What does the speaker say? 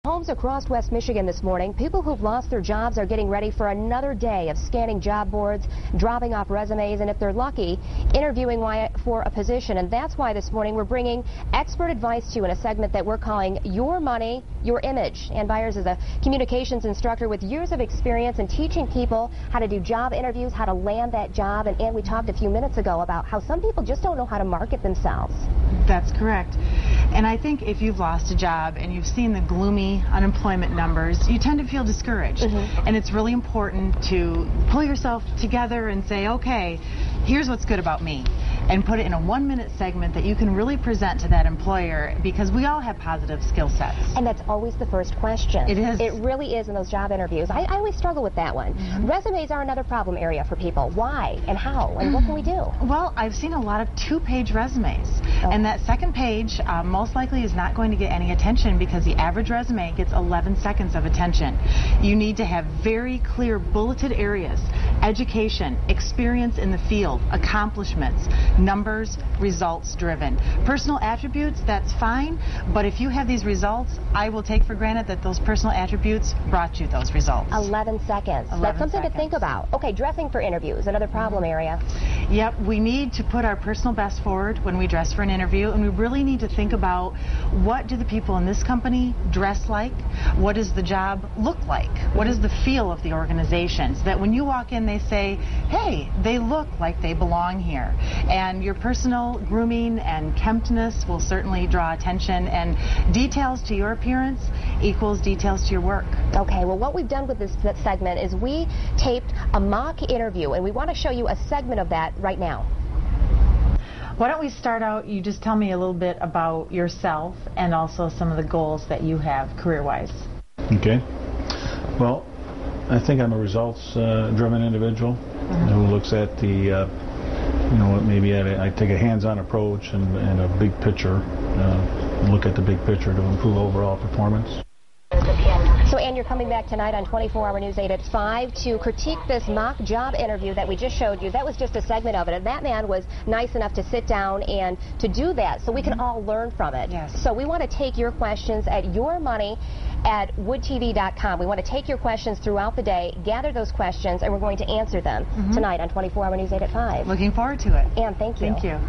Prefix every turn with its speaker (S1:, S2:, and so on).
S1: Homes across West Michigan this morning, people who've lost their jobs are getting ready for another day of scanning job boards, dropping off resumes, and if they're lucky, interviewing for a position. And that's why this morning we're bringing expert advice to you in a segment that we're calling Your Money, Your Image. And Byars is a communications instructor with years of experience in teaching people how to do job interviews, how to land that job. And we talked a few minutes ago about how some people just don't know how to market themselves.
S2: That's correct. And I think if you've lost a job and you've seen the gloomy unemployment numbers, you tend to feel discouraged. And it's really important to pull yourself together and say, okay, here's what's good about me, and put it in a 1-minute segment that you can really present to that employer, because we all have positive skill sets.
S1: And that's always the first question.
S2: It is.
S1: It really is in those job interviews. I always struggle with that one. Resumes are another problem area for people. Why and how and what can we do?
S2: Well, I've seen a lot of 2-page resumes, and that second page most likely is not going to get any attention because the average resume gets 11 seconds of attention. You need to have very clear bulleted areas: education, experience in the field, accomplishments, numbers, results driven. Personal attributes, that's fine, but if you have these results, I will take for granted that those personal attributes brought you those results.
S1: 11 seconds.
S2: 11
S1: That's something
S2: seconds.
S1: to think about. Okay, dressing for interviews, another problem area.
S2: Yep, we need to put our personal best forward when we dress for an interview, and we really need to think about, what do the people in this company dress like? What does the job look like? What is the feel of the organization? So that when you walk in, they say, hey, they look like they belong here. And your personal grooming and kemptness will certainly draw attention, and details to your appearance equals details to your work.
S1: Okay, well, what we've done with this segment is we taped a mock interview, and we want to show you a segment of that right now.
S2: Why don't we start out, you just tell me a little bit about yourself and also some of the goals that you have career-wise.
S3: Okay. Well, I think I'm a results-driven individual who looks at the, maybe I take a hands-on approach and a big picture, look at the big picture to improve overall performance.
S1: So, Ann, you're coming back tonight on 24-Hour News 8 at 5 to critique this mock job interview that we just showed you. That was just a segment of it, and that man was nice enough to sit down and to do that so we can all learn from it.
S2: Yes.
S1: So we want to take your questions at yourmoney@woodtv.com. We want to take your questions throughout the day, gather those questions, and we're going to answer them tonight on 24-Hour News 8 at 5.
S2: Looking forward to it.
S1: Ann, thank you.
S2: Thank you.